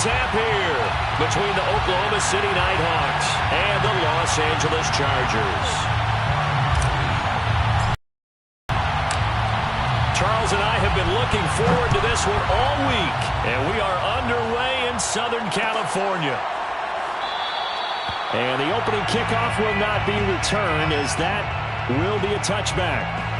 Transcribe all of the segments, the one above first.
tap here between the Oklahoma City Nighthawks and the Los Angeles Chargers. Charles and I have been looking forward to this one all week, and we are underway in Southern California. And the opening kickoff will not be returned, as that will be a touchback.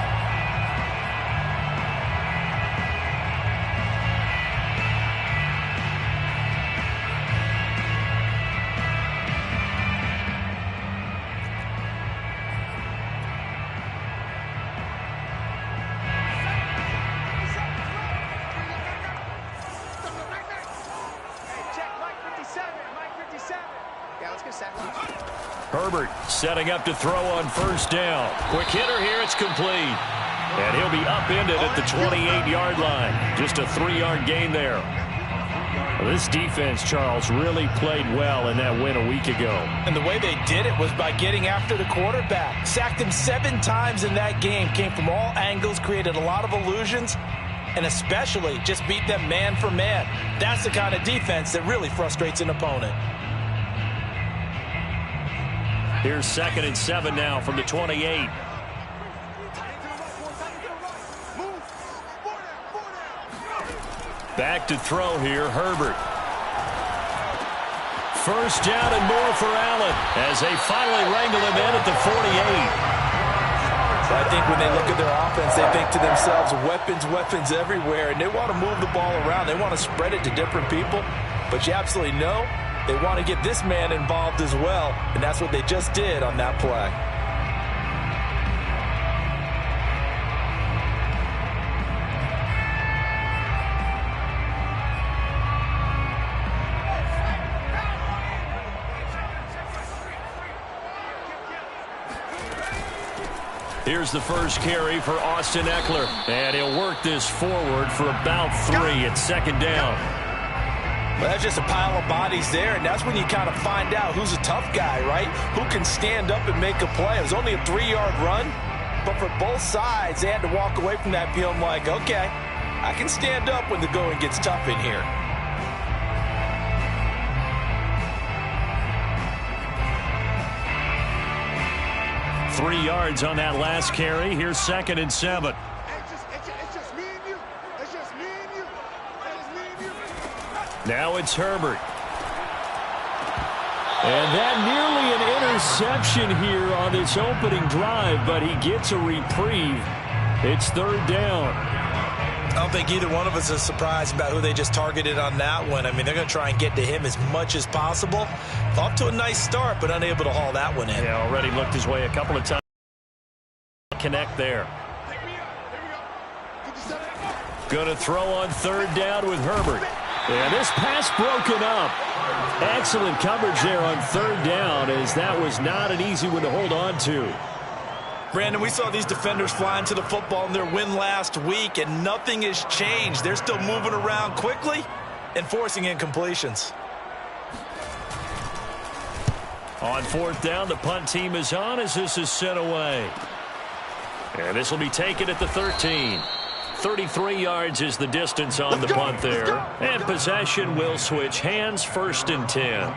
Herbert setting up to throw on first down. Quick hitter here, it's complete. And he'll be upended at the 28-yard line. Just a 3-yard gain there. Well, this defense, Charles, really played well in that win a week ago. And the way they did it was by getting after the quarterback. Sacked him 7 times in that game. Came from all angles, created a lot of illusions, and especially just beat them man for man. That's the kind of defense that really frustrates an opponent. Here's 2nd and 7 now from the 28. Back to throw here, Herbert. First down and more for Allen as they finally wrangle him in at the 48. I think when they look at their offense, they think to themselves, weapons everywhere, and they want to move the ball around. They want to spread it to different people, but you absolutely know they want to get this man involved as well, and that's what they just did on that play. Here's the first carry for Austin Ekeler, and he'll work this forward for about 3 at 2nd down. Well, that's just a pile of bodies there, and that's when you kind of find out who's a tough guy, right? Who can stand up and make a play. It was only a 3-yard run, but for both sides, they had to walk away from that feeling like, okay, I can stand up when the going gets tough in here. Three yards on that last carry. Here's 2nd and 7. Now it's Herbert. And that nearly an interception here on this opening drive, but he gets a reprieve. It's 3rd down. I don't think either one of us is surprised about who they just targeted on that one. I mean, they're going to try and get to him as much as possible. Off to a nice start, but unable to haul that one in. Yeah, already looked his way a couple of times. Connect there. Going to throw on 3rd down with Herbert. And this pass broken up. Excellent coverage there on 3rd down, as that was not an easy one to hold on to. Brandon, we saw these defenders flying to the football in their win last week, and nothing has changed. They're still moving around quickly and forcing incompletions. On 4th down, the punt team is on as this is sent away. And this will be taken at the 13. 33 yards is the distance on the punt there. And possession will switch hands, 1st and 10.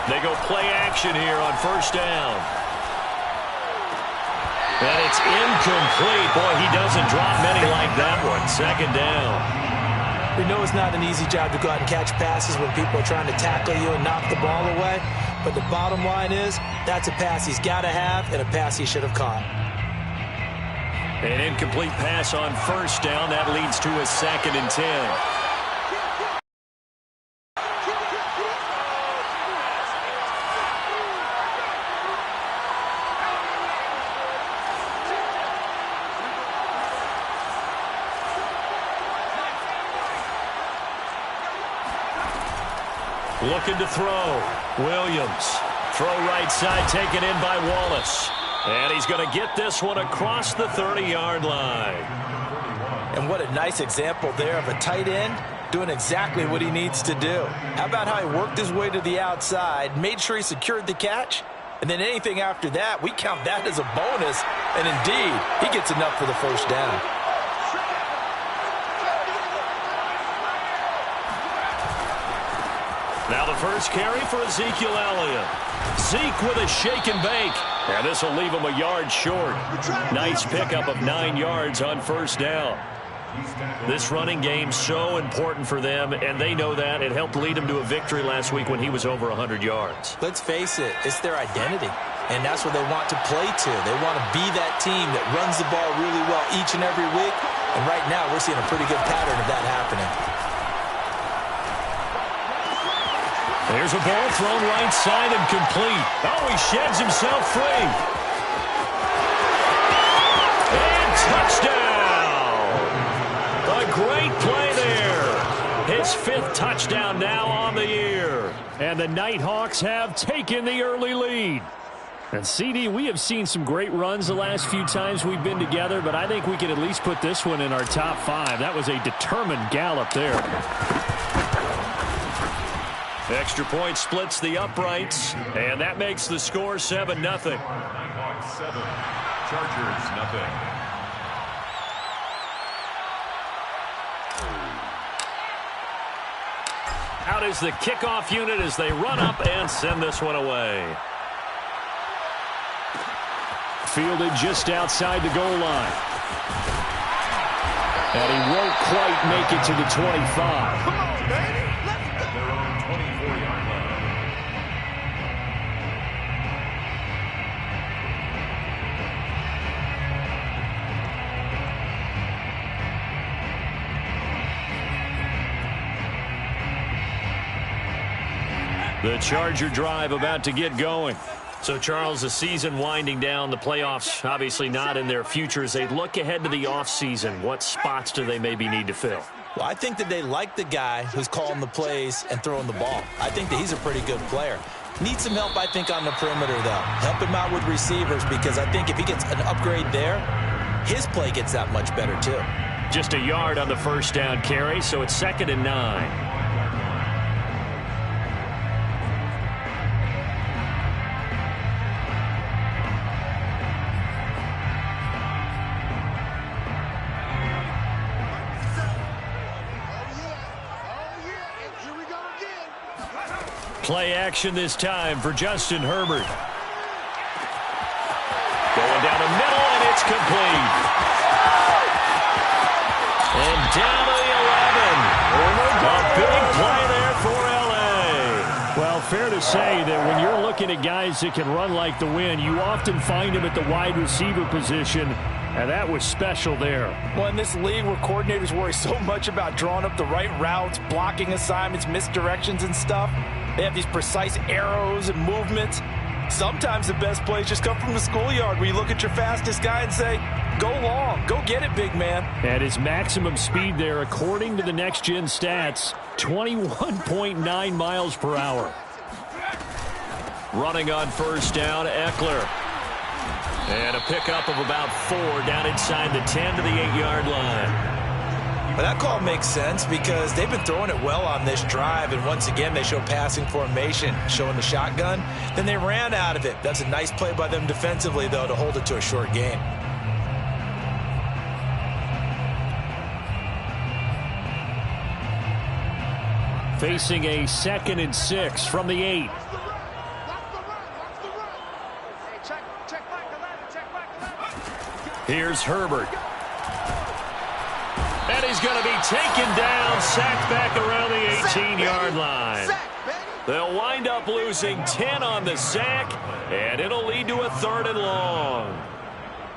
They go play action here on 1st down. And it's incomplete. Boy, he doesn't drop many like that one. 2nd down. We know it's not an easy job to go out and catch passes when people are trying to tackle you and knock the ball away. But the bottom line is, that's a pass he's got to have and a pass he should have caught. An incomplete pass on 1st down. That leads to a 2nd and 10. Looking to throw. Williams. Throw right side taken in by Wallace. And he's going to get this one across the 30-yard line. And what a nice example there of a tight end doing exactly what he needs to do. How about how he worked his way to the outside, made sure he secured the catch, and then anything after that, we count that as a bonus, and indeed, he gets enough for the first down. Now the first carry for Ezekiel Elliott. Zeke with a shake and bake. And this will leave him a yard short. Nice pickup of 9 yards on first down. This running game so important for them, and they know that. It helped lead them to a victory last week when he was over 100 yards. Let's face it, it's their identity, and that's what they want to play to. They want to be that team that runs the ball really well each and every week, and right now we're seeing a pretty good pattern of that happening. There's a ball thrown right side and complete. Oh, he sheds himself free. And touchdown! A great play there. His 5th touchdown now on the year. And the Nighthawks have taken the early lead. And CD, we have seen some great runs the last few times we've been together, but I think we can at least put this one in our top 5. That was a determined gallop there. Extra point splits the uprights, and that makes the score 7-0. Nighthawks 7, Chargers 0. Out is the kickoff unit as they run up and send this one away. Fielded just outside the goal line. And he won't quite make it to the 25. Come on, baby. At their own 24-yard line. The Charger drive about to get going. So, Charles, the season winding down, the playoffs obviously not in their future. As they look ahead to the offseason, what spots do they maybe need to fill? Well, I think that they like the guy who's calling the plays and throwing the ball. I think that he's a pretty good player. Needs some help, I think, on the perimeter, though. Help him out with receivers, because I think if he gets an upgrade there, his play gets that much better, too. Just a yard on the first down carry, so it's 2nd and 9. Play action this time for Justin Herbert. Going down the middle, and it's complete. And down to the 11. A big play there for L.A. Well, fair to say that when you're looking at guys that can run like the wind, you often find them at the wide receiver position. And that was special there. Well, in this league where coordinators worry so much about drawing up the right routes, blocking assignments, misdirections and stuff, they have these precise arrows and movements. Sometimes the best plays just come from the schoolyard where you look at your fastest guy and say, go long, go get it, big man. At his maximum speed there, according to the next-gen stats, 21.9 miles per hour. Running on first down, Eckler. And a pickup of about 4 down inside the 10 to the 8-yard line. Well, that call makes sense because they've been throwing it well on this drive, and once again they show passing formation, showing the shotgun. Then they ran out of it. That's a nice play by them defensively, though, to hold it to a short gain. Facing a 2nd and 6 from the 8. Here's Herbert. And he's going to be taken down, sacked back around the 18-yard line. They'll wind up losing 10 on the sack, and it'll lead to a 3rd and long.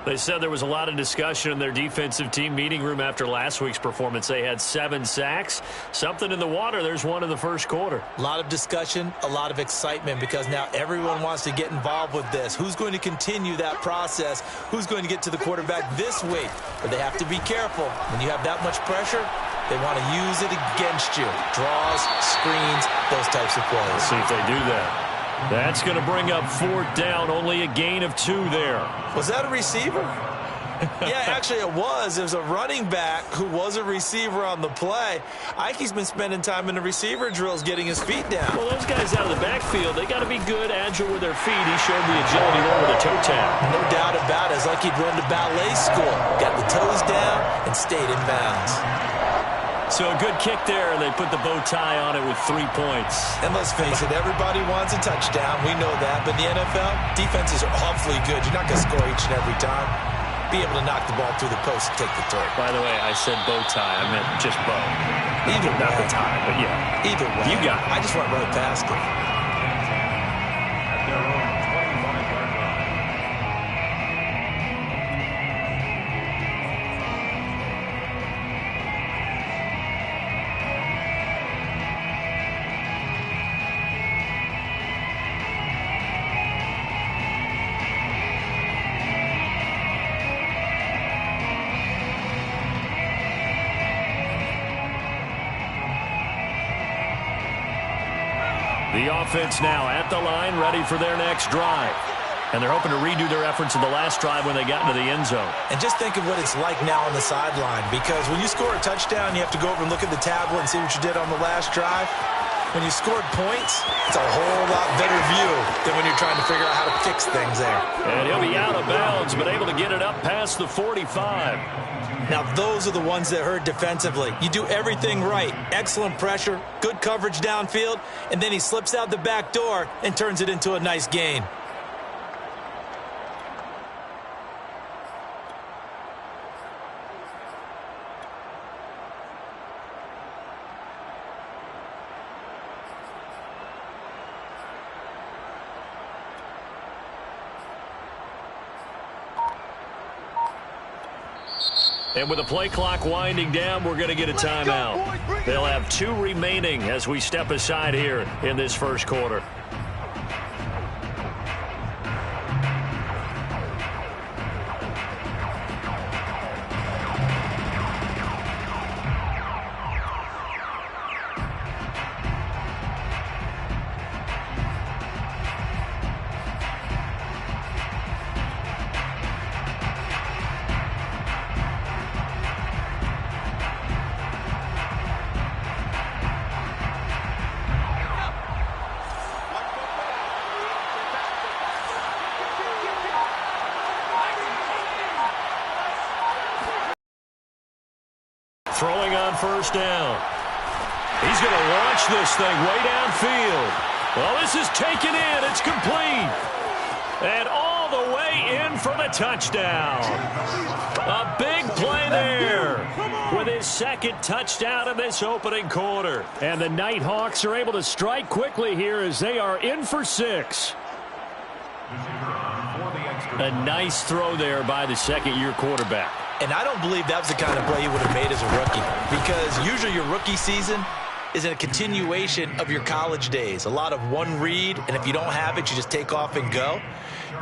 They said there was a lot of discussion in their defensive team meeting room after last week's performance. They had 7 sacks. Something in the water. There's one in the first quarter. A lot of discussion, a lot of excitement, because now everyone wants to get involved with this. Who's going to continue that process? Who's going to get to the quarterback this week? But they have to be careful. When you have that much pressure, they want to use it against you. Draws, screens, those types of plays. Let's see if they do that. That's going to bring up 4th down. Only a gain of 2 there. Was that a receiver? Yeah, actually it was. It was a running back who was a receiver on the play. Ike's been spending time in the receiver drills getting his feet down. Well, those guys out of the backfield, they got to be good, agile with their feet. He showed the agility there with a toe tap. No doubt about it. It's like he'd run to ballet school. Got the toes down and stayed in bounds. So a good kick there, and they put the bow tie on it with 3 points. And let's face it, everybody wants a touchdown. We know that. But in the NFL, defenses are awfully good. You're not going to score each and every time. Be able to knock the ball through the post and take the throw. By the way, I said bow tie. I meant just bow. Either way. Not the tie, but yeah. Either way. You got it. I just went right past it. At their own 25-yard line. The offense now at the line, ready for their next drive. And they're hoping to redo their efforts in the last drive when they got into the end zone. And just think of what it's like now on the sideline, because when you score a touchdown, you have to go over and look at the tablet and see what you did on the last drive. When you scored points, it's a whole lot better view than when you're trying to figure out how to fix things there. And he'll be out of bounds, but able to get it up past the 45. Now, those are the ones that hurt defensively. You do everything right. Excellent pressure, good coverage downfield, and then he slips out the back door and turns it into a nice gain. And with the play clock winding down, we're going to get a timeout. They'll have 2 remaining as we step aside here in this first quarter. Throwing on first down. He's going to launch this thing way downfield. Well, this is taken in. It's complete. And all the way in for the touchdown. A big play there with his second touchdown in this opening quarter. And the Nighthawks are able to strike quickly here as they are in for 6. A nice throw there by the second-year quarterback. And I don't believe that was the kind of play he would have made as a rookie, because usually your rookie season is a continuation of your college days. A lot of one read, and if you don't have it, you just take off and go.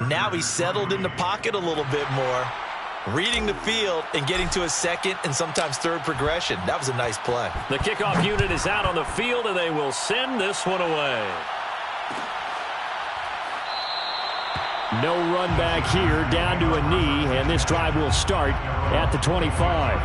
Now he's settled in the pocket a little bit more, reading the field and getting to a second and sometimes third progression. That was a nice play. The kickoff unit is out on the field, and they will send this one away. No run back here, down to a knee, and this drive will start at the 25.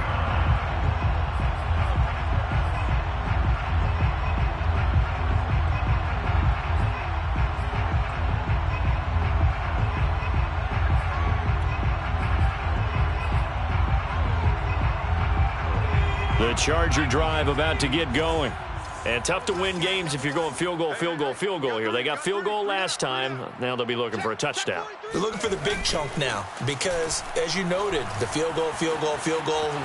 The Charger drive about to get going. And tough to win games if you're going field goal, field goal, field goal here. They got field goal last time. Now they'll be looking for a touchdown. They're looking for the big chunk now because, as you noted, the field goal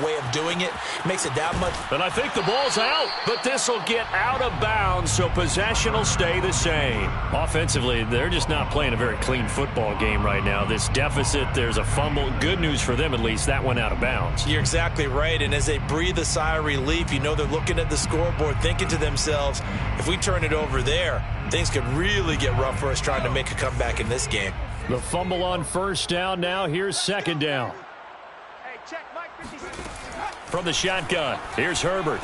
way of doing it makes it that much. And I think the ball's out, but this will get out of bounds, so possession will stay the same. Offensively, they're just not playing a very clean football game right now. This deficit, there's a fumble. Good news for them, at least. That went out of bounds. You're exactly right, and as they breathe a sigh of relief, you know they're looking at the scoreboard, thinking to themselves, if we turn it over there, things could really get rough for us trying to make a comeback in this game. The fumble on first down now. Here's second down. From the shotgun, here's Herbert.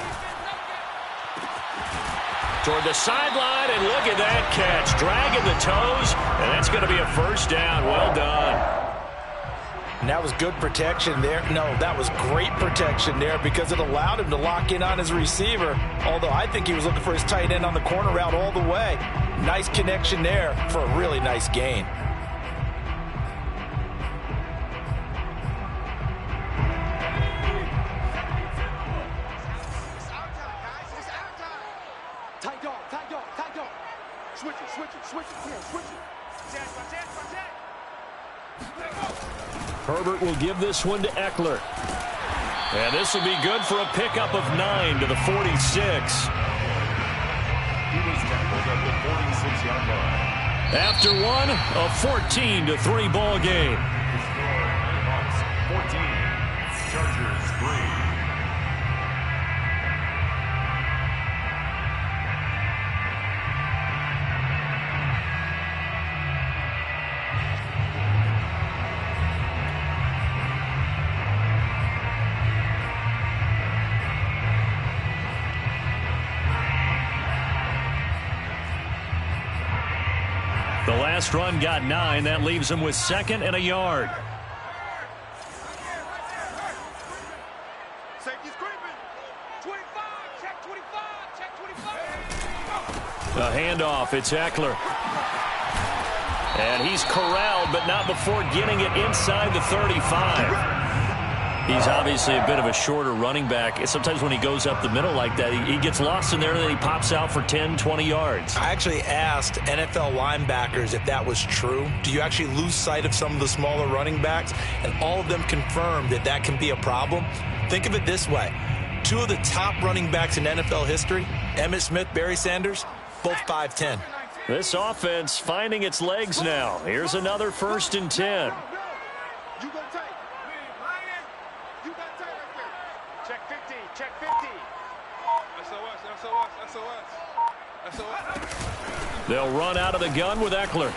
Toward the sideline, and look at that catch. Dragging the toes, and that's going to be a first down. Well done. And that was good protection there. No, that was great protection there because it allowed him to lock in on his receiver. Although I think he was looking for his tight end on the corner route all the way. Nice connection there for a really nice gain. Herbert will give this one to Eckler. And this will be good for a pickup of 9 to the 46. He was tackled at the 46-yard line. After one, a 14-3 ball game. Hawks 14, Chargers 3. The last run got 9. That leaves him with 2nd and a yard. A handoff. It's Eckler. And he's corralled, but not before getting it inside the 35. He's obviously a bit of a shorter running back. Sometimes when he goes up the middle like that, he gets lost in there, and then he pops out for 10, 20 yards. I actually asked NFL linebackers if that was true. Do you actually lose sight of some of the smaller running backs? And all of them confirmed that that can be a problem. Think of it this way. 2 of the top running backs in NFL history, Emmitt Smith, Barry Sanders, both 5'10". This offense finding its legs now. Here's another 1st and 10. They'll run out of the gun with Eckler.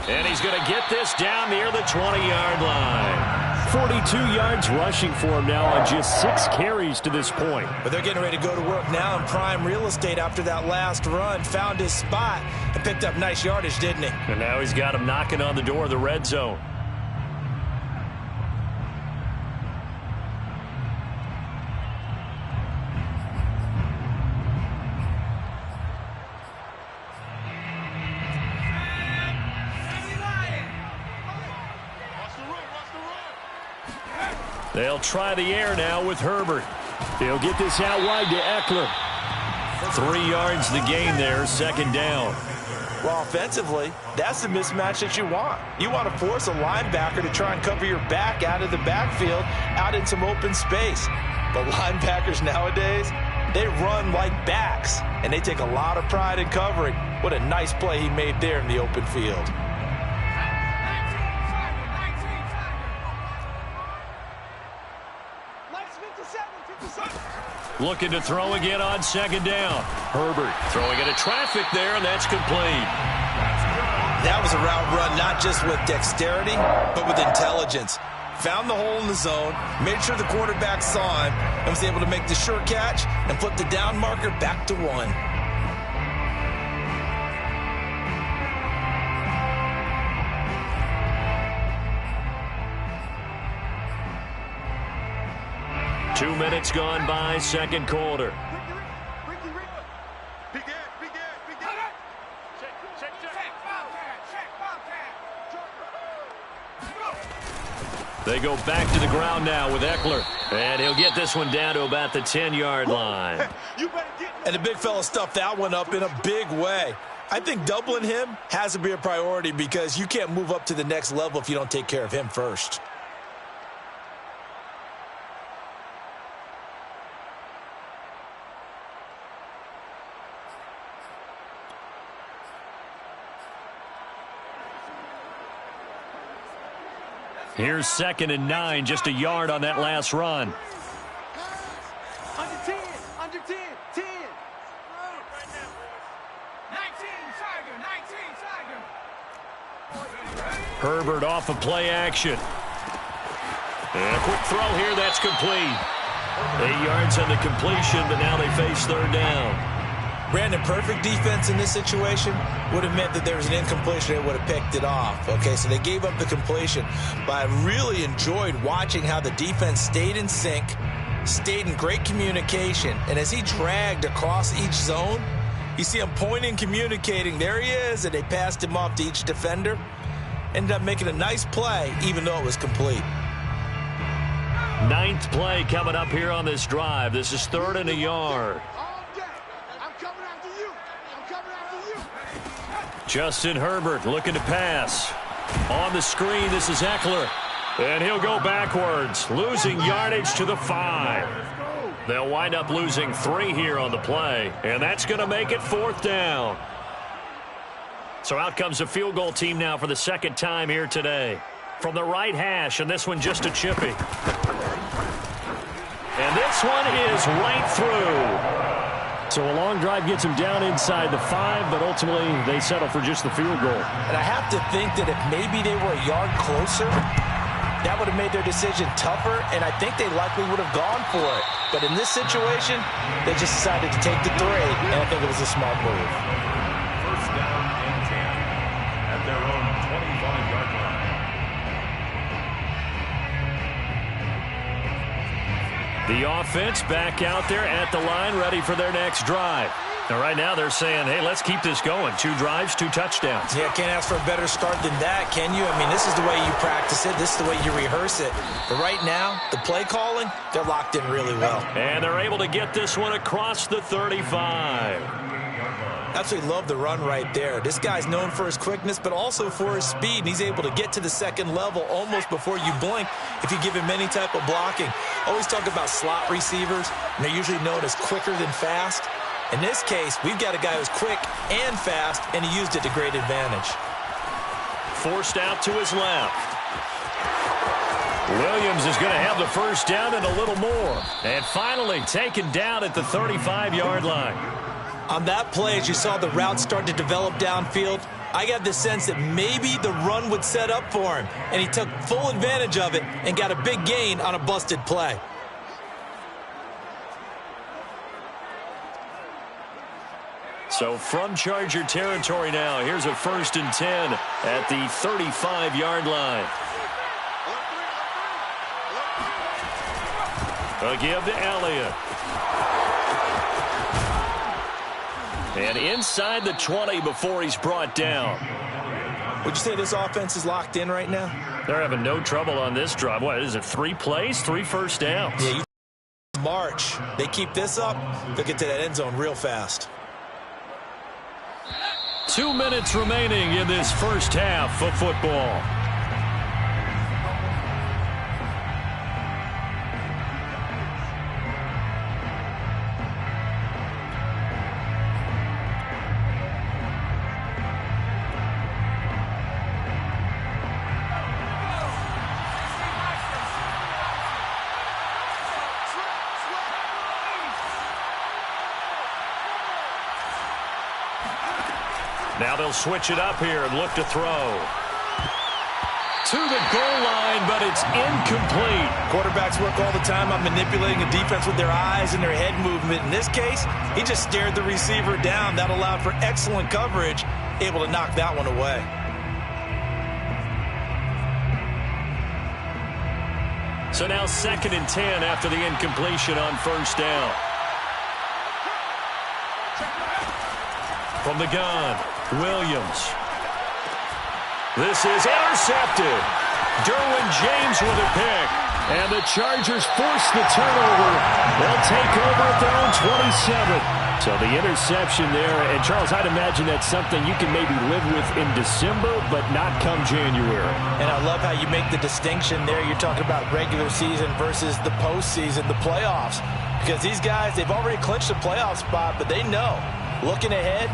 And he's going to get this down near the 20-yard line. 42 yards rushing for him now on just 6 carries to this point. But they're getting ready to go to work now in prime real estate after that last run. Found his spot and picked up nice yardage, didn't he? And now he's got him knocking on the door of the red zone. They'll try the air now with Herbert. He'll get this out wide to Eckler. 3 yards the gain there, 2nd down. Well, offensively, that's the mismatch that you want. You want to force a linebacker to try and cover your back out of the backfield, out in some open space. But linebackers nowadays, they run like backs, and they take a lot of pride in covering. What a nice play he made there in the open field. Looking to throw again on 2nd down. Herbert throwing into traffic there, and that's complete. That was a route run not just with dexterity, but with intelligence. Found the hole in the zone, made sure the quarterback saw him, and was able to make the sure catch and flip the down marker back to 1. Two minutes gone by, 2nd quarter. They go back to the ground now with Eckler. And he'll get this one down to about the 10-yard line. And the big fella stuffed that one up in a big way. I think doubling him has to be a priority because you can't move up to the next level if you don't take care of him first. Here's 2nd and 9, just a yard on that last run. Under 10, 10. 19, Herbert off of play action. And a quick throw here, that's complete. 8 yards on the completion, but now they face 3rd down. Brandon, perfect defense in this situation would have meant that there was an incompletion. They would have picked it off. Okay, so they gave up the completion. But I really enjoyed watching how the defense stayed in sync, stayed in great communication. And as he dragged across each zone, you see him pointing, communicating. There he is, and they passed him off to each defender. Ended up making a nice play, even though it was complete. 9th play coming up here on this drive. This is 3rd and a yard. Justin Herbert looking to pass. On the screen, this is Eckler. And he'll go backwards, losing yardage to the 5. They'll wind up losing 3 here on the play, and that's going to make it 4th down. So out comes a field goal team now for the 2nd time here today. From the right hash, and this one just a chippy. And this one is right through. So a long drive gets them down inside the 5, but ultimately they settle for just the field goal. And I have to think that if maybe they were a yard closer, that would have made their decision tougher, and I think they likely would have gone for it. But in this situation, they just decided to take the 3, and I think it was a smart move. First down and 10 at their own 25-yard line. The offense back out there at the line, ready for their next drive. Now, right now, they're saying, hey, let's keep this going. 2 drives, 2 touchdowns. Yeah, can't ask for a better start than that, can you? I mean, this is the way you practice it. This is the way you rehearse it. But right now, the play calling, they're locked in really well. And they're able to get this one across the 35. Absolutely love the run right there. This guy's known for his quickness, but also for his speed. And he's able to get to the 2nd level almost before you blink if you give him any type of blocking. Always talk about slot receivers, and they're usually known as quicker than fast. In this case, we've got a guy who's quick and fast, and he used it to great advantage. Forced out to his left. Williams is going to have the first down and a little more. And finally taken down at the 35-yard line. On that play, as you saw the route start to develop downfield, I got the sense that maybe the run would set up for him, and he took full advantage of it and got a big gain on a busted play. So from Charger territory now, here's a 1st and 10 at the 35-yard line. A give to Elliott. And inside the 20 before he's brought down. Would you say this offense is locked in right now? They're having no trouble on this drive. What is it, 3 plays, 3 first downs? Yeah, March. They keep this up, they'll get to that end zone real fast. 2 minutes remaining in this first half of football. Now they'll switch it up here and look to throw. To the goal line, but it's incomplete. Quarterbacks work all the time on manipulating a defense with their eyes and their head movement. In this case, he just stared the receiver down. That allowed for excellent coverage, able to knock that one away. So now 2nd and 10 after the incompletion on first down. From the gun, Williams. This is intercepted. Derwin James with a pick. And the Chargers force the turnover. They'll take over at their own 27. So the interception there. And, Charles, I'd imagine that's something you can maybe live with in December, but not come January. And I love how you make the distinction there. You're talking about regular season versus the postseason, the playoffs. Because these guys, they've already clinched a playoff spot, but they know, looking ahead,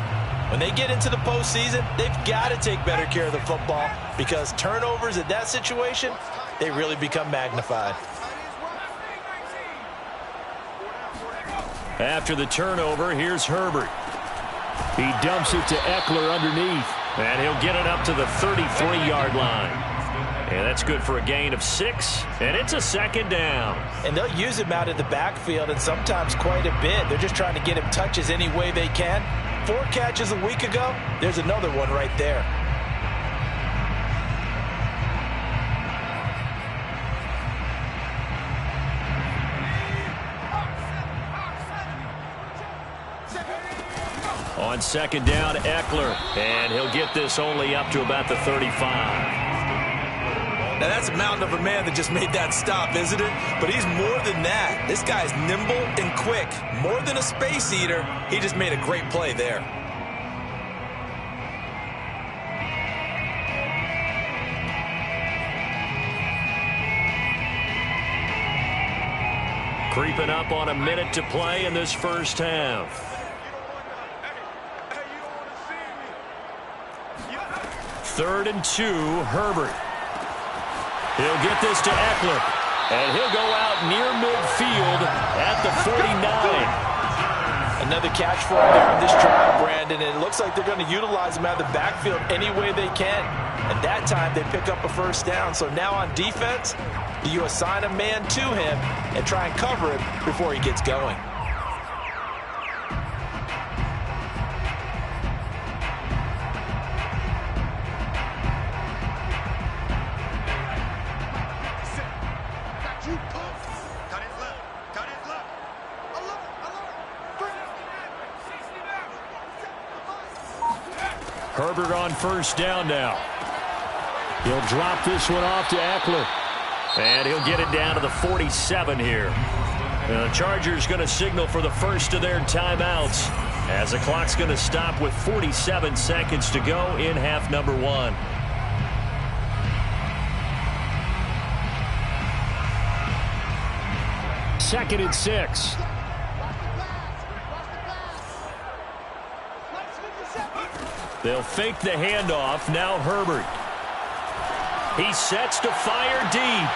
when they get into the postseason, they've got to take better care of the football because turnovers in that situation, they really become magnified. After the turnover, here's Herbert. He dumps it to Eckler underneath, and he'll get it up to the 33-yard line. And that's good for a gain of 6, and it's a second down. And they'll use him out of the backfield, and sometimes quite a bit. They're just trying to get him touches any way they can. 4 catches a week ago, there's another one right there. On second down, Eckler, and he'll get this only up to about the 35. Now, that's a mountain of a man that just made that stop, isn't it? But he's more than that. This guy's nimble and quick. More than a space eater, he just made a great play there. Creeping up on a minute to play in this first half. 3rd and 2, Herbert. He'll get this to Eckler, and he'll go out near midfield at the 49. Another catch for him there on this drive, Brandon, and it looks like they're going to utilize him out of the backfield any way they can. And that time they pick up a first down. So now on defense, you assign a man to him and try and cover him before he gets going. Herbert on first down now. He'll drop this one off to Eckler. And he'll get it down to the 47 here. The Chargers going to signal for the first of their timeouts as the clock's going to stop with 47 seconds to go in half number 1. Second and 6. They'll fake the handoff. Now Herbert. He sets to fire deep.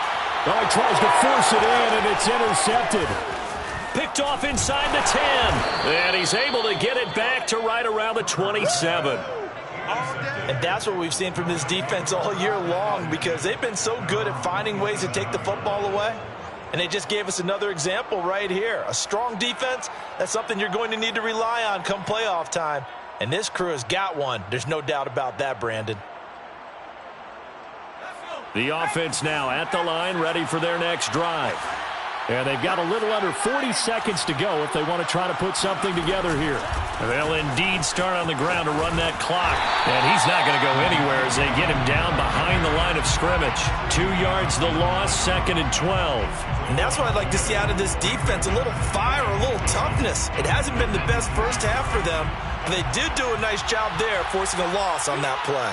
Oh, he tries to force it in, and it's intercepted. Picked off inside the 10. And he's able to get it back to right around the 27. And that's what we've seen from this defense all year long, because they've been so good at finding ways to take the football away. And they just gave us another example right here. A strong defense, that's something you're going to need to rely on come playoff time. And this crew has got one. There's no doubt about that, Brandon. The offense now at the line, ready for their next drive. And they've got a little under 40 seconds to go if they want to try to put something together here. They'll indeed start on the ground to run that clock. And he's not going to go anywhere as they get him down behind the line of scrimmage. 2 yards the loss, 2nd and 12. And that's what I'd like to see out of this defense. A little fire, a little toughness. It hasn't been the best first half for them. But they did do a nice job there, forcing a loss on that play.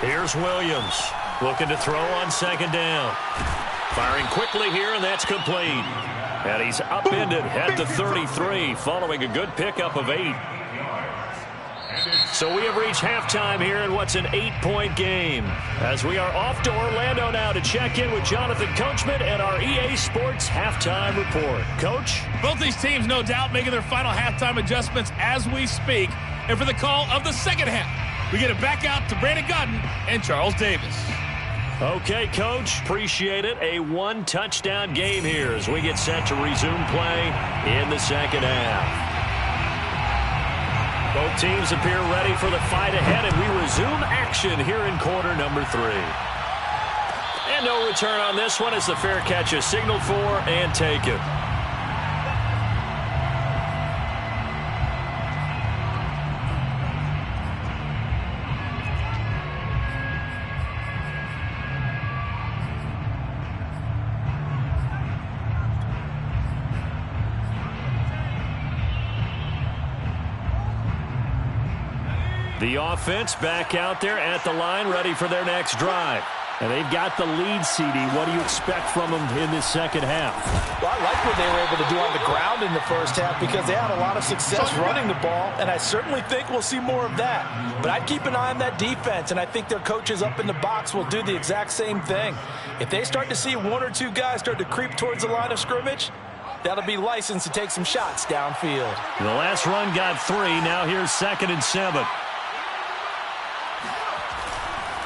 Here's Williams, looking to throw on second down. Firing quickly here, and that's complete. And he's upended at the 33, following a good pickup of 8. So we have reached halftime here in what's an 8-point game. As we are off to Orlando now to check in with Jonathan Coachman and our EA Sports Halftime Report. Coach? Both these teams, no doubt, making their final halftime adjustments as we speak. And for the call of the second half, we get it back out to Brandon Gaudin and Charles Davis. Okay, Coach. Appreciate it. A 1-touchdown game here as we get set to resume play in the second half. Both teams appear ready for the fight ahead, and we resume action here in quarter number 3. And no return on this one as the fair catch is signaled for and taken. The offense back out there at the line, ready for their next drive. And they've got the lead, CD. What do you expect from them in this second half? Well, I like what they were able to do on the ground in the first half because they had a lot of success running the ball, and I certainly think we'll see more of that. But I'd keep an eye on that defense, and I think their coaches up in the box will do the exact same thing. If they start to see 1 or 2 guys start to creep towards the line of scrimmage, that'll be licensed to take some shots downfield. The last run got 3. Now here's 2nd and 7.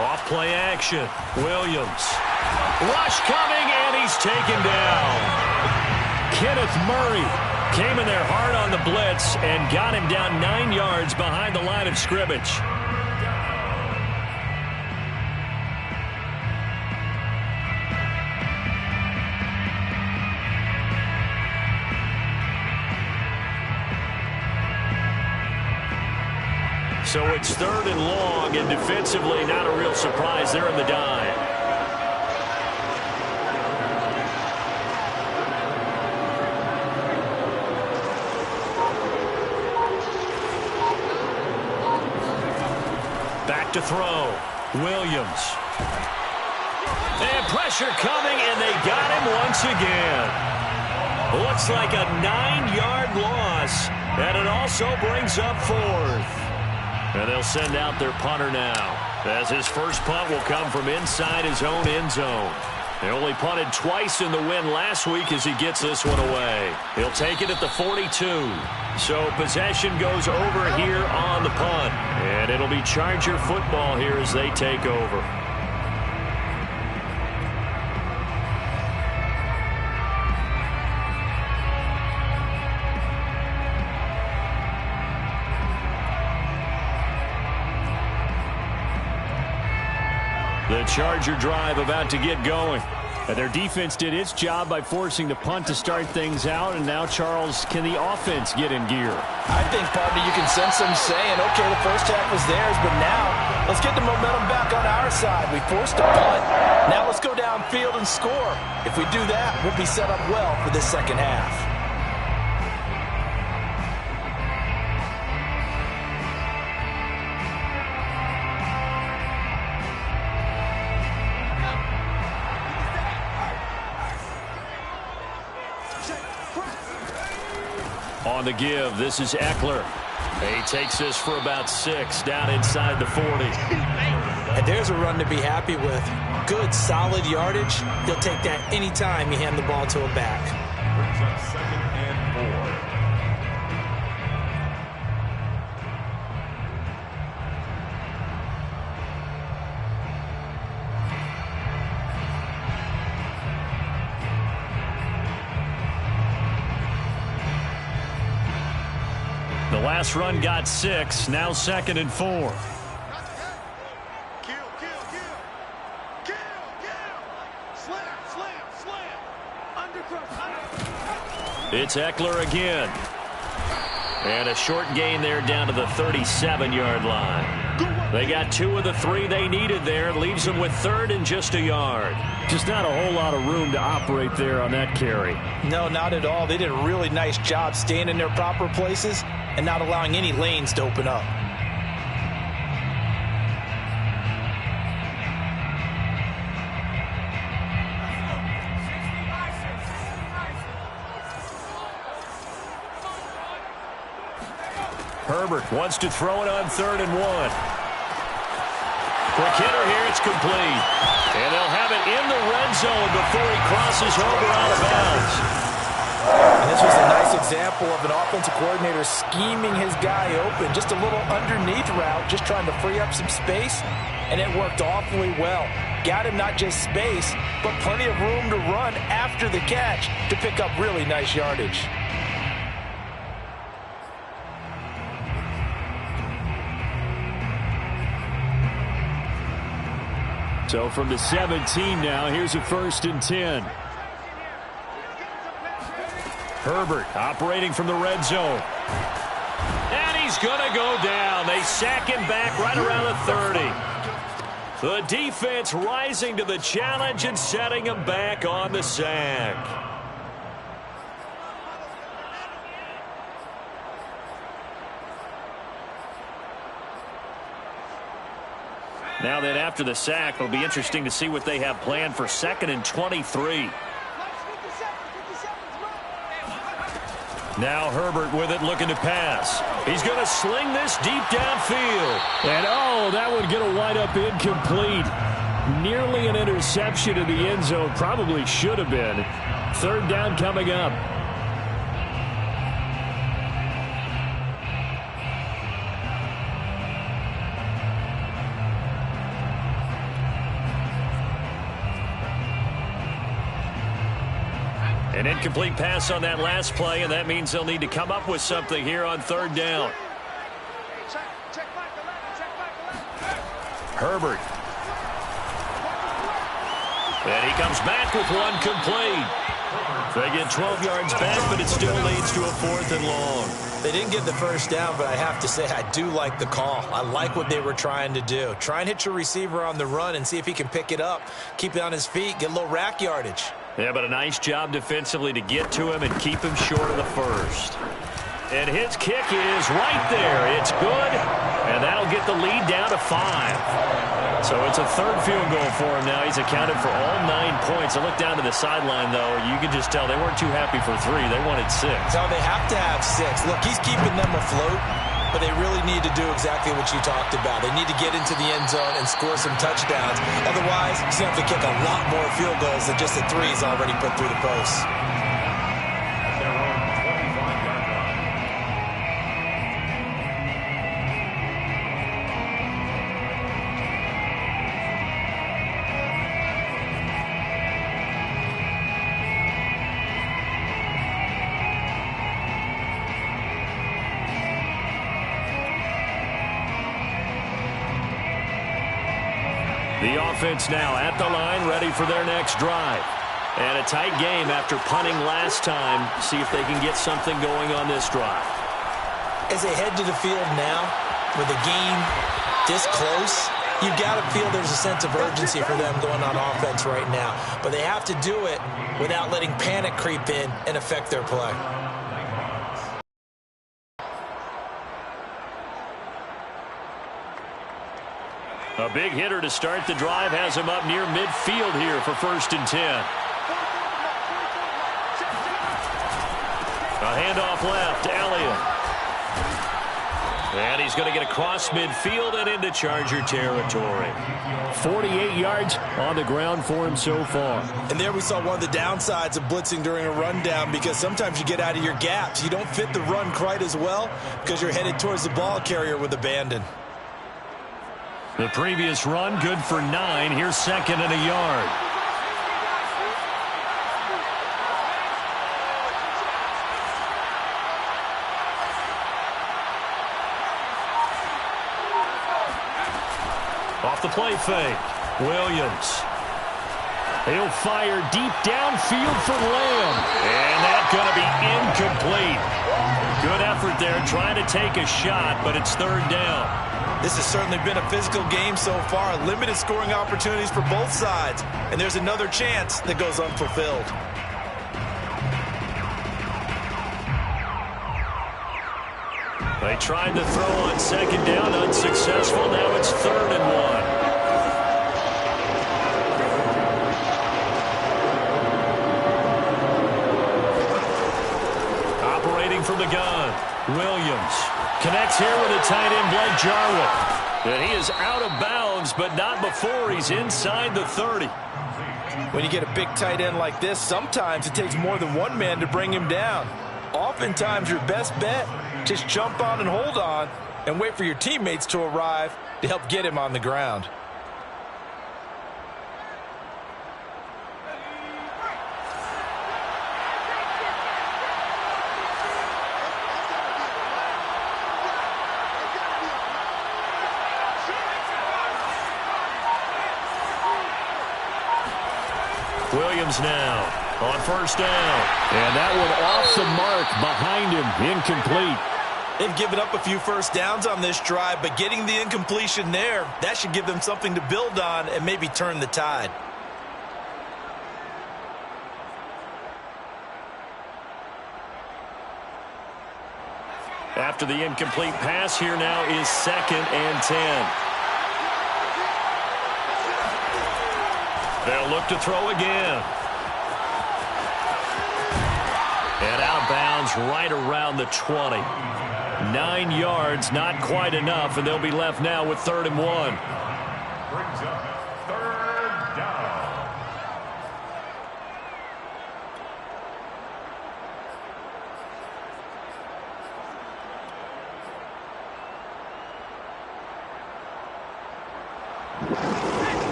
Off play action. Williams. Rush coming, and he's taken down. Kenneth Murray came in there hard on the blitz and got him down 9 yards behind the line of scrimmage. So it's 3rd and long, and defensively not a real surprise. They're in the dive. Back to throw. Williams. And pressure coming, and they got him once again. Looks like a 9-yard loss, and it also brings up 4th. And they'll send out their punter now, as his first punt will come from inside his own end zone. They only punted twice in the win last week as he gets this one away. He'll take it at the 42. So possession goes over here on the punt. And it'll be Charger football here as they take over. The Charger drive about to get going. And their defense did its job by forcing the punt to start things out. And now, Charles, can the offense get in gear? I think, partner, you can sense them saying, okay, the first half was theirs, but now let's get the momentum back on our side. We forced a punt. Now let's go downfield and score. If we do that, we'll be set up well for this second half. On the give, this is Eckler. He takes this for about 6 down inside the 40. And there's a run to be happy with. Good, solid yardage. He'll take that anytime you hand the ball to him back. Brings up 2nd and 4. The last run got 6, now 2nd and 4. Kill, kill, kill. Kill, kill. Slam, slam, slam. Undercross. It's Eckler again. And a short gain there down to the 37-yard line. They got 2 of the 3 they needed there. Leaves them with 3rd and just a yard. Just not a whole lot of room to operate there on that carry. No, not at all. They did a really nice job staying in their proper places and not allowing any lanes to open up. Herbert wants to throw it on 3rd and 1. Quick hitter here, it's complete. And they'll have it in the red zone before he crosses over out of bounds. And this was a nice example of an offensive coordinator scheming his guy open. Just a little underneath route, just trying to free up some space, and it worked awfully well. Got him not just space, but plenty of room to run after the catch to pick up really nice yardage. So from the 17 now, here's a 1st and 10. Herbert operating from the red zone. And he's going to go down. They sack him back right around the 30. The defense rising to the challenge and setting him back on the sack. Now then, after the sack, it'll be interesting to see what they have planned for 2nd and 23. Now Herbert with it, looking to pass. He's going to sling this deep downfield. And, oh, that would get a wind-up incomplete. Nearly an interception in the end zone. Probably should have been. 3rd down coming up. An incomplete pass on that last play, and that means they'll need to come up with something here on third down. Herbert. And he comes back with one complete. They get 12 yards back, but it still leads to a 4th and long. They didn't get the first down, but I have to say I do like the call. I like what they were trying to do. Try and hit your receiver on the run and see if he can pick it up, keep it on his feet, get a little rack yardage. Yeah, but a nice job defensively to get to him and keep him short of the first. And his kick is right there. It's good, and that'll get the lead down to 5. So it's a 3rd field goal for him now. He's accounted for all 9 points. I look down to the sideline, though. You can just tell they weren't too happy for 3. They wanted 6. So they have to have 6. Look, he's keeping them afloat, but they really need to do exactly what you talked about. They need to get into the end zone and score some touchdowns. Otherwise, he's going to have to kick a lot more field goals than just the 3 he's already put through the posts. The offense now at the line, ready for their next drive. And a tight game after punting last time. See if they can get something going on this drive. As they head to the field now, with the game this close, you've got to feel there's a sense of urgency for them going on offense right now. But they have to do it without letting panic creep in and affect their play. A big hitter to start the drive has him up near midfield here for 1st and 10. A handoff left, Elliott. And he's going to get across midfield and into Charger territory. 48 yards on the ground for him so far. And there we saw one of the downsides of blitzing during a rundown, because sometimes you get out of your gaps. You don't fit the run quite as well because you're headed towards the ball carrier with abandon. The previous run, good for 9. Here's 2nd and a yard. Off the play fake, Williams. He'll fire deep downfield for Lamb. And that's going to be incomplete. Good effort there trying to take a shot, but it's 3rd down. This has certainly been a physical game so far. Limited scoring opportunities for both sides. And there's another chance that goes unfulfilled. They tried to throw on 2nd down, unsuccessful. Now it's 3rd and 1. Operating from the gun, Williams. Connects here with a tight end, Blake Jarwin. And he is out of bounds, but not before he's inside the 30. When you get a big tight end like this, sometimes it takes more than one man to bring him down. Oftentimes, your best bet, just jump on and hold on and wait for your teammates to arrive to help get him on the ground. Williams now on 1st down. And that one off the mark behind him, incomplete. They've given up a few first downs on this drive, but getting the incompletion there, that should give them something to build on and maybe turn the tide. After the incomplete pass, here now is 2nd and 10. They'll look to throw again. And out of bounds right around the 20. 9 yards, not quite enough, and they'll be left now with 3rd and 1. Brings up 3rd down.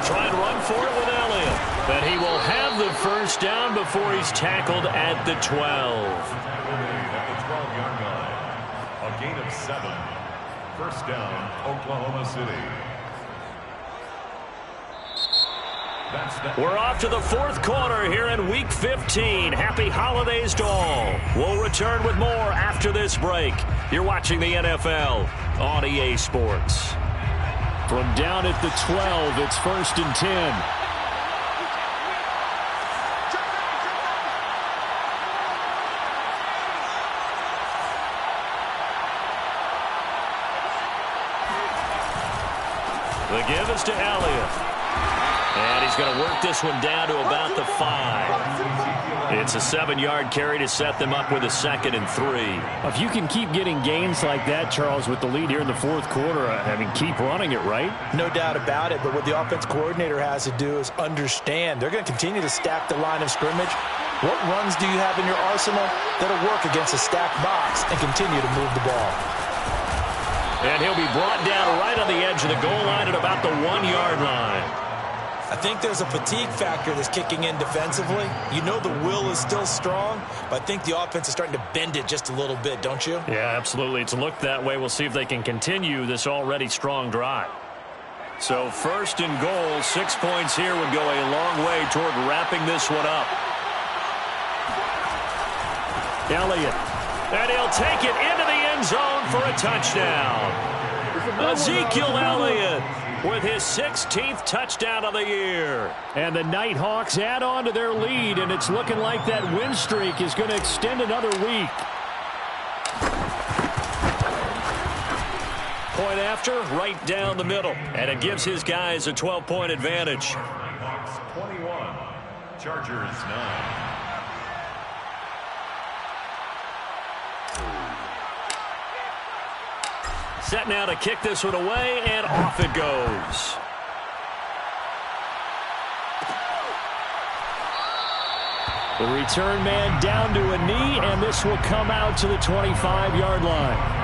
try and run for it with Elliott. But he will have the first down before he's tackled at the 12. At the 12-yard line. A gain of 7. First down, Oklahoma City. We're off to the fourth quarter here in Week 15. Happy holidays to all. We'll return with more after this break. You're watching the NFL on EA Sports. From down at the 12, it's 1st and 10. The give is to Elliott. And he's going to work this one down to about the 5. It's a 7-yard carry to set them up with a 2nd and 3. If you can keep getting gains like that, Charles, with the lead here in the fourth quarter, I mean, keep running it, right? No doubt about it, but what the offense coordinator has to do is understand they're going to continue to stack the line of scrimmage. What runs do you have in your arsenal that'll work against a stacked box and continue to move the ball? And he'll be brought down right on the edge of the goal line at about the 1-yard line. I think there's a fatigue factor that's kicking in defensively. You know the will is still strong, but I think the offense is starting to bend it just a little bit, don't you? Yeah, absolutely. It's looked that way. We'll see if they can continue this already strong drive. So 1st and goal, 6 points here would go a long way toward wrapping this one up. Elliott. And he'll take it into the end zone for a touchdown. Ezekiel Elliott with his 16th touchdown of the year. And the Nighthawks add on to their lead, and it's looking like that win streak is going to extend another week. Point after, right down the middle. And it gives his guys a 12-point advantage. Hawks 21, Chargers 9. Set now to kick this one away, and off it goes. The return man down to a knee, and this will come out to the 25-yard line.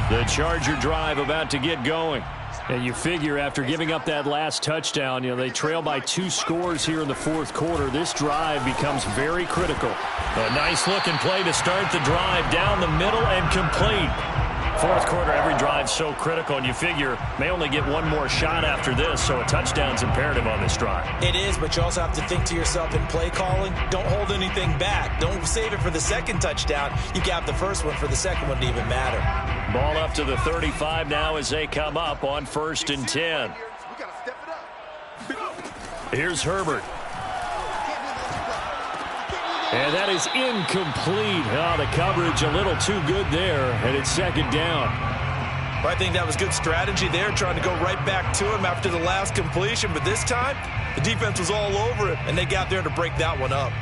The Charger drive about to get going. And you figure after giving up that last touchdown, you know, they trail by 2 scores here in the fourth quarter. This drive becomes very critical. A nice-looking play to start the drive down the middle and complete. Fourth quarter, every drive so critical, and you figure may only get one more shot after this, so a touchdown's imperative on this drive. It is, but you also have to think to yourself in play calling, don't hold anything back. Don't save it for the second touchdown. You can have the first one for the second one to even matter. Ball up to the 35 now as they come up on 1st and 10. Here's Herbert. And that is incomplete. Oh, the coverage a little too good there, and it's 2nd down. Well, I think that was good strategy there, trying to go right back to him after the last completion. But this time, the defense was all over it, and they got there to break that one up.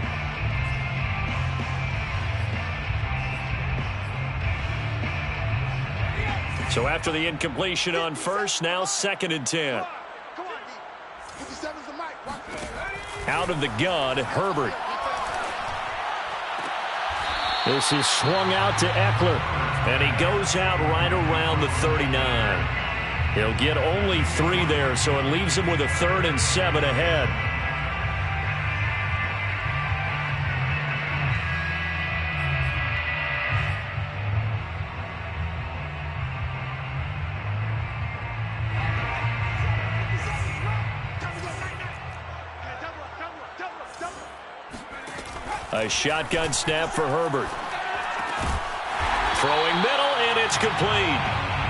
So after the incompletion on first, now 2nd and 10. Out of the gun, Herbert. This is swung out to Eckler. And he goes out right around the 39. He'll get only 3 there, so it leaves him with a 3rd and 7 ahead. A shotgun snap for Herbert. Throwing middle, and it's complete.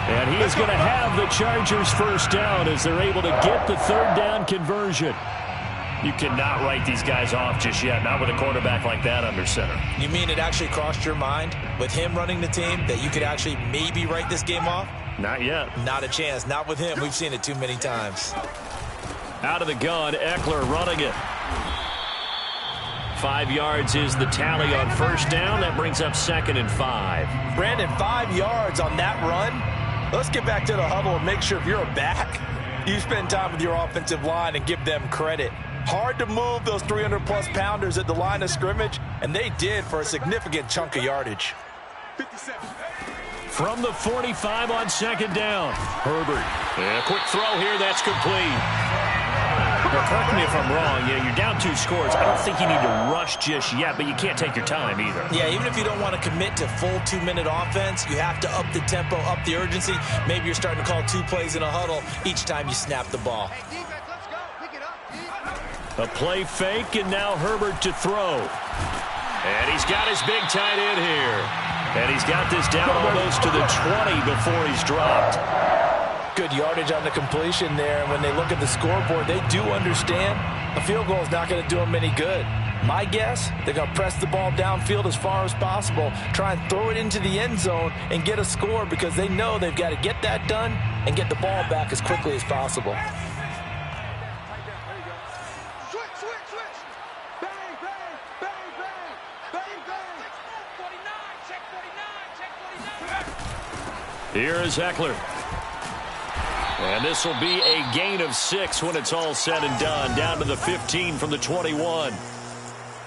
And he is going to have the Chargers first down as they're able to get the 3rd down conversion. You cannot write these guys off just yet, not with a quarterback like that under center. You mean it actually crossed your mind with him running the team that you could actually maybe write this game off? Not yet. Not a chance. Not with him. We've seen it too many times. Out of the gun, Eckler running it. 5 yards is the tally on first down. That brings up 2nd and 5. Brandon, 5 yards on that run. Let's get back to the huddle and make sure if you're a back, you spend time with your offensive line and give them credit. Hard to move those 300-plus pounders at the line of scrimmage, and they did for a significant chunk of yardage. 57. From the 45 on second down. Herbert. And a quick throw here. That's complete. Now, correct me if I'm wrong. Yeah, you're down 2 scores. I don't think you need to rush just yet, but you can't take your time either. Yeah, even if you don't want to commit to full 2-minute offense, you have to up the tempo, up the urgency. Maybe you're starting to call 2 plays in a huddle each time you snap the ball. Hey, defense, let's go. Pick it up. A play fake, and now Herbert to throw. And he's got his big tight end here. And he's got this down almost to the 20 before he's dropped. Good yardage on the completion there. And when they look at the scoreboard, they do understand a field goal is not going to do them any good. My guess, they're going to press the ball downfield as far as possible, try and throw it into the end zone and get a score because they know they've got to get that done and get the ball back as quickly as possible. Here is Eckler. And this will be a gain of 6 when it's all said and done. Down to the 15 from the 21.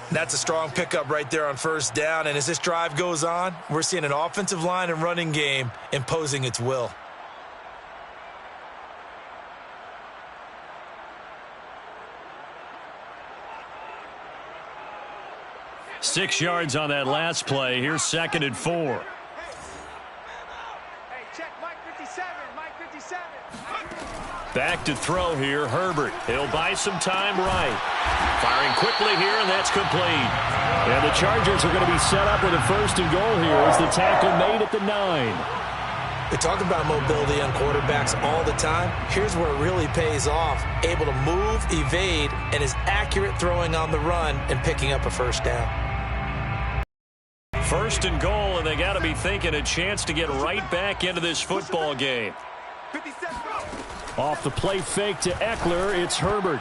That's a strong pickup right there on first down. And as this drive goes on, we're seeing an offensive line and running game imposing its will. Six yards on that last play. Here's 2nd and 4. Back to throw here, Herbert. He'll buy some time right. Firing quickly here, and that's complete. And the Chargers are going to be set up with a 1st and goal here as the tackle made at the 9. We talk about mobility on quarterbacks all the time. Here's where it really pays off. Able to move, evade, and is accurate throwing on the run and picking up a 1st down. 1st and goal, and they got to be thinking a chance to get right back into this football game. 57. Off the play fake to Eckler, it's Herbert.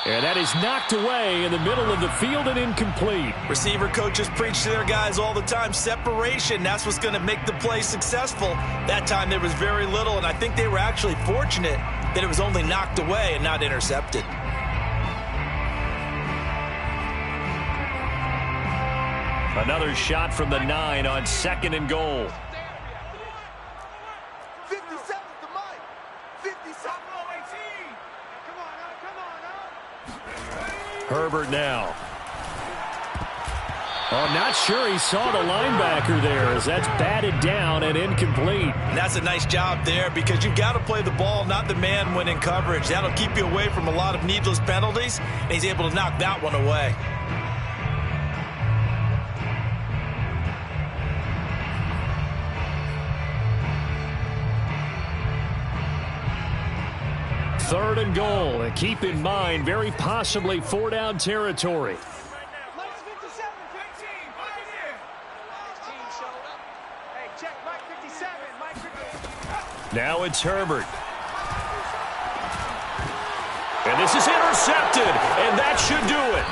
And that is knocked away in the middle of the field and incomplete. Receiver coaches preach to their guys all the time. Separation, that's what's going to make the play successful. That time there was very little, and I think they were actually fortunate that it was only knocked away and not intercepted. Another shot from the 9 on 2nd and goal. 57's the mic. 57. Come on now. Herbert now. Oh, not sure he saw the linebacker there as that's batted down and incomplete. And that's a nice job there because you've got to play the ball, not the man when in coverage. That'll keep you away from a lot of needless penalties, and he's able to knock that one away. Third and goal, and keep in mind, very possibly 4-down territory. Now it's Herbert. And this is intercepted, and that should do it.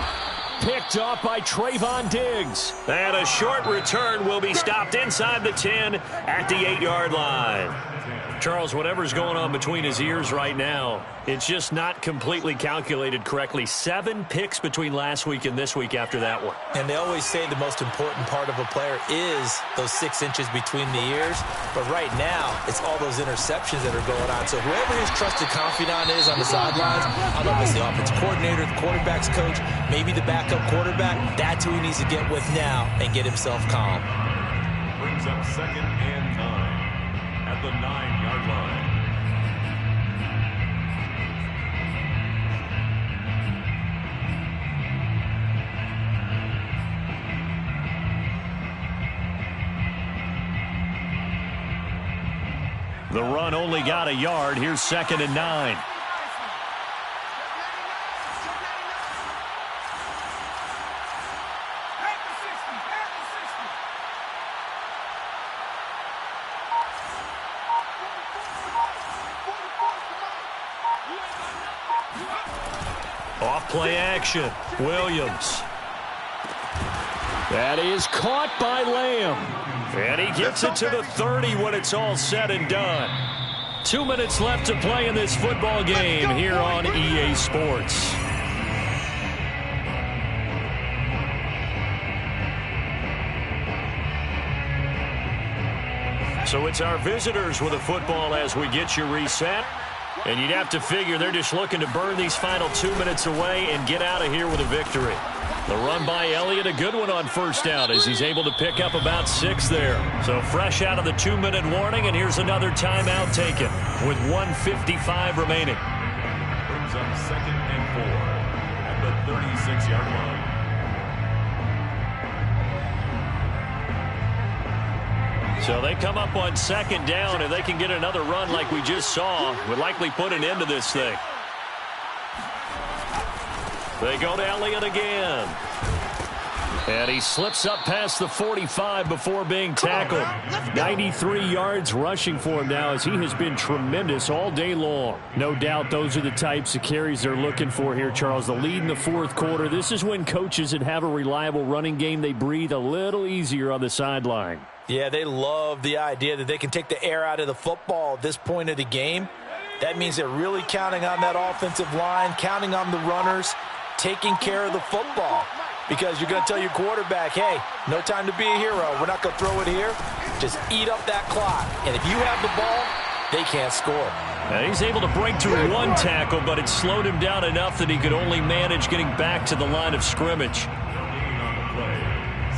Picked off by Trayvon Diggs. And a short return will be stopped inside the 10 at the 8-yard line. Charles, whatever's going on between his ears right now, it's just not completely calculated correctly. 7 picks between last week and this week after that one. And they always say the most important part of a player is those 6 inches between the ears. But right now, it's all those interceptions that are going on. So whoever his trusted confidant is on the sidelines, I don't know if it's the offensive coordinator, the quarterback's coach, maybe the backup quarterback, that's who he needs to get with now and get himself calm. Brings up 2nd and 9 at the 9-yard line. The run only got a yard. Here's 2nd and 9. Off play action. Williams. That is caught by Lamb. And he gets it to the 30 when it's all said and done. 2 minutes left to play in this football game here on EA Sports. So it's our visitors with a football as we get you reset. And you'd have to figure they're just looking to burn these final 2 minutes away and get out of here with a victory. The run by Elliott, a good one on first down as he's able to pick up about 6 there. So fresh out of the 2-minute warning, and here's another timeout taken with 1:55 remaining. Brings up 2nd and 4 at the 36-yard line. So they come up on 2nd down. If they can get another run like we just saw, would likely put an end to this thing. They go to Elliott again. And he slips up past the 45 before being tackled. 93 yards rushing for him now as he has been tremendous all day long. No doubt those are the types of carries they're looking for here, Charles. The lead in the fourth quarter. This is when coaches that have a reliable running game, they breathe a little easier on the sideline. Yeah, they love the idea that they can take the air out of the football at this point of the game. That means they're really counting on that offensive line, counting on the runners, taking care of the football. Because you're going to tell your quarterback, hey, no time to be a hero. We're not going to throw it here. Just eat up that clock. And if you have the ball, they can't score. Now he's able to break through one tackle, but it slowed him down enough that he could only manage getting back to the line of scrimmage. Remaining on the play,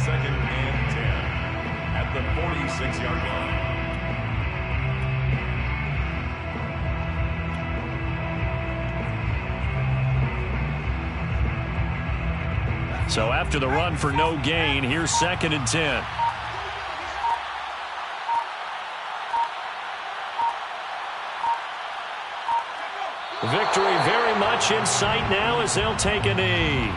2nd and 10 at the 46-yard line. So after the run for no gain, here's 2nd and 10. Victory very much in sight now as they'll take a knee.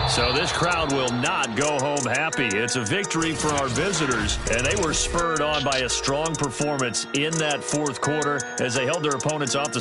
So this crowd will not go home happy. It's a victory for our visitors, and they were spurred on by a strong performance in that fourth quarter as they held their opponents off the